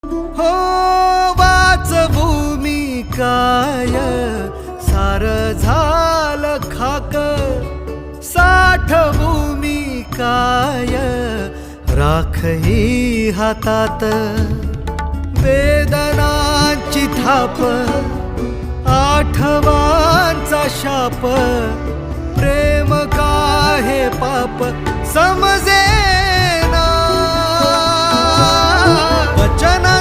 हो वाचभूमी काय सार झालं खाक, साठभूमी काय राख ही हातात, वेदनांची थाप आठवांचा शाप, प्रेम काहे पाप समजेना, वचना